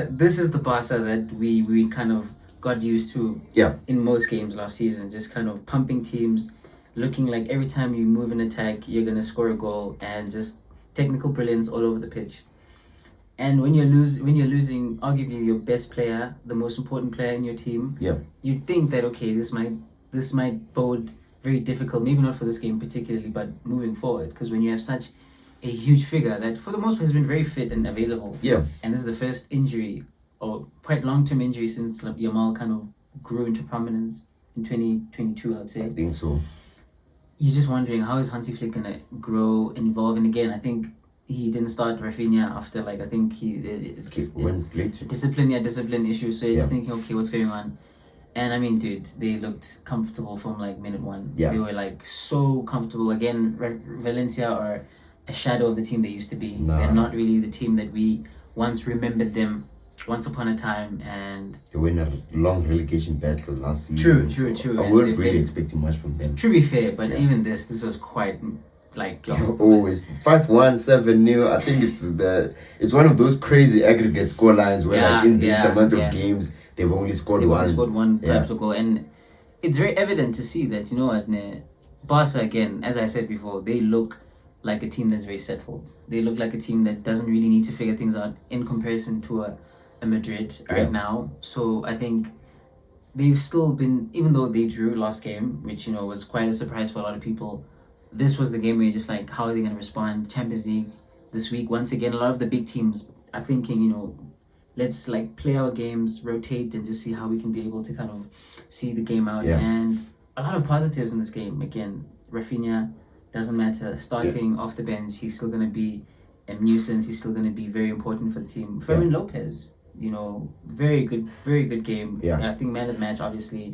This is the Barca that we kind of got used to in most games last season, just kind of pumping teams, looking like every time you move an attack, you're going to score a goal, and just technical brilliance all over the pitch. And when you're losing arguably your best player, the most important player in your team, you'd think that, okay, this might bode very difficult, maybe not for this game particularly, but moving forward, because when you have such a huge figure that for the most part has been very fit and available. And this is the first injury, or quite long-term injury, since Yamal kind of grew into prominence in 2022, I'd say. I think so. You're just wondering, how is Hansi Flick going to grow and evolve? And again, I think he didn't start Rafinha after, like, I think went late. Discipline issues. So you're just thinking, okay, what's going on? And I mean, dude, they looked comfortable from like minute one. They were like so comfortable. Again, Valencia are a shadow of the team they used to be. They're not really the team that we once remembered them once upon a time. And they were in a long relegation battle last season. True. I weren't really expecting much from them. To be fair, but even this was quite like always 5-1, 7-0. I think it's one of those crazy aggregate score lines where like in this amount of games they've only scored one type of goal. And it's very evident to see that, you know what, Barca, again, as I said before, they look like a team that's very settled. They look like a team that doesn't really need to figure things out in comparison to a Madrid right now. So I think they've still been, even though they drew last game, which, you know, was quite a surprise for a lot of people, this was the game where you're just like, how are they going to respond? Champions League this week, once again, a lot of the big teams are thinking, you know, let's like play our games, rotate, and just see how we can be able to kind of see the game out. And a lot of positives in this game. Again, Rafinha, doesn't matter, starting off the bench, he's still going to be a nuisance. He's still going to be very important for the team. Fermin Lopez, you know, very good game. I think man of the match, obviously.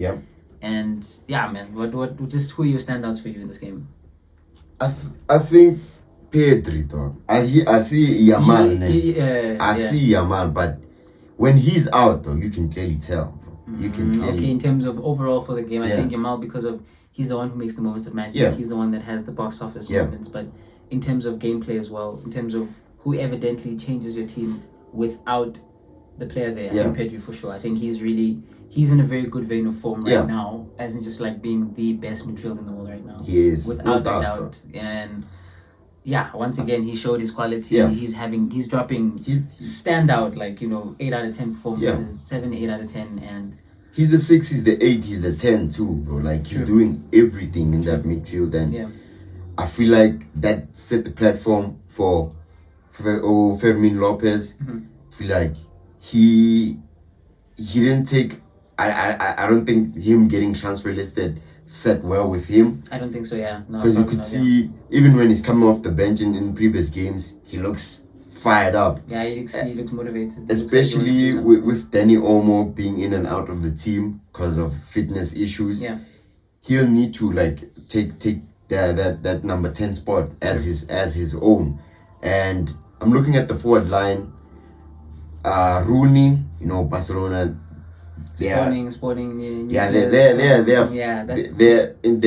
And man, what just who are your standouts for you in this game? I think Pedri, though. I see Yamal. I see Yamal, but when he's out, though, you can clearly tell. Bro. You can clearly... Okay, in terms of overall for the game, I think Yamal, because of he's the one who makes the moments of magic. He's the one that has the box office moments. But in terms of gameplay as well, in terms of who evidently changes your team without the player there, I think Pedri for sure. I think he's in a very good vein of form right now, as in just like being the best midfielder in the world right now. He is, without a doubt. And once again, he showed his quality. He's dropping standout, like, you know, 8 out of 10 performances, 7, 8 out of 10, and he's the 6, he's the 8, he's the 10 too, bro. Like he's doing everything in that midfield, and I feel like that set the platform for Fermin Lopez. I feel like he didn't take. I don't think him getting transfer listed set well with him. I don't think so, because you could see even when he's coming off the bench in previous games, he looks fired up. He looks motivated. Especially with Danny Olmo being in and out of the team because of fitness issues. He'll need to like take that number 10 spot as his own. And I'm looking at the forward line. Rooney, you know, Barcelona. Sporting. They're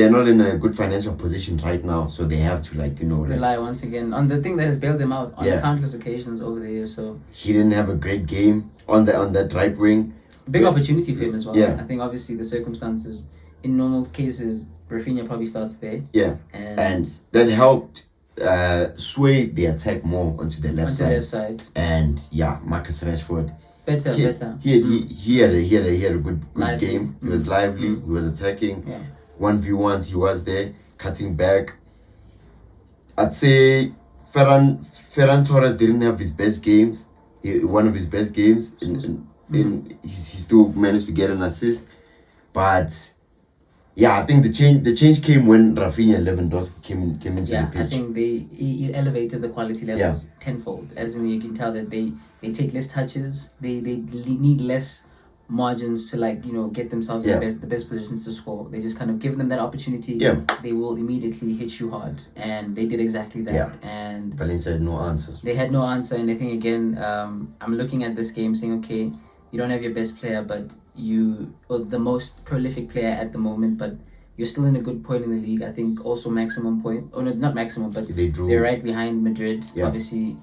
not in a good financial position right now, so they have to rely once again on the thing that has bailed them out on countless occasions over the years. So he didn't have a great game on that right wing. Big opportunity for him as well. I think obviously the circumstances in normal cases, Rafinha probably starts there. And that helped sway the attack more onto the left side. And Marcus Rashford. Better. He had a good game. He was lively. He was attacking. 1v1s. He was there cutting back. I'd say Ferran Torres didn't have his best games. One of his best games. He still managed to get an assist, but I think the change came when Rafinha and Lewandowski came into the pitch. I think he elevated the quality levels tenfold. As in, you can tell that they take less touches. They need less margins to get themselves in the best positions to score. They just kind of give them that opportunity. They will immediately hit you hard, and they did exactly that. And Valencia had no answers. They had no answer, and I think again, I'm looking at this game saying, okay, you don't have your best player, but the most prolific player at the moment, but you're still in a good point in the league. I think also maximum point. Oh no, not maximum, but they're right behind Madrid. Obviously,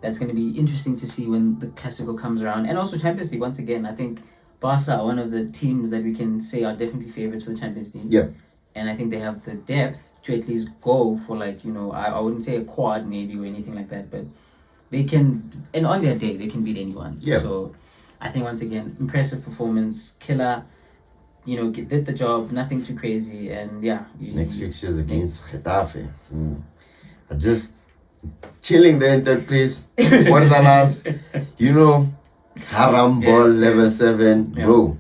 that's going to be interesting to see when the Clasico comes around. And also Champions League, once again, I think Barca are one of the teams that we can say are definitely favourites for the Champions League. Yeah. And I think they have the depth to at least go for, like, you know, I wouldn't say a quad maybe or anything like that, but they can, and on their day, they can beat anyone. Yeah. So I think, once again, impressive performance, killer, you know, did the job, nothing too crazy, and yeah. Next fixtures against Getafe. Are just chilling there in third place. Guardalas, you know, Haram ball level 7, bro.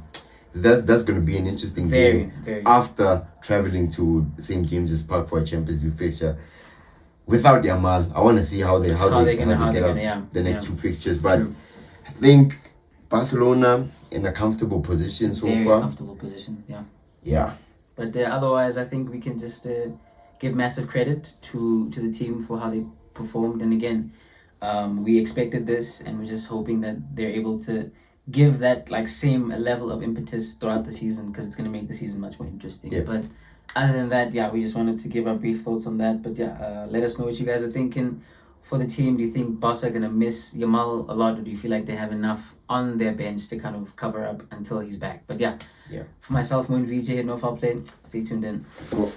That's going to be an interesting game after traveling to St. James's Park for a Champions League fixture. Without Yamal, I want to see how they get out the next two fixtures. But I think Barcelona in a comfortable position so very far. Comfortable position, yeah. Yeah. But otherwise, I think we can just give massive credit to the team for how they performed. And again, we expected this, and we're just hoping that they're able to give that like same level of impetus throughout the season, because it's going to make the season much more interesting. Yeah. But other than that, yeah, we just wanted to give our brief thoughts on that. But yeah, let us know what you guys are thinking for the team. Do you think Barca are going to miss Yamal a lot, or do you feel like they have enough on their bench to kind of cover up until he's back? But yeah. For myself, Moon VJ, no foul play. Stay tuned in. Cool.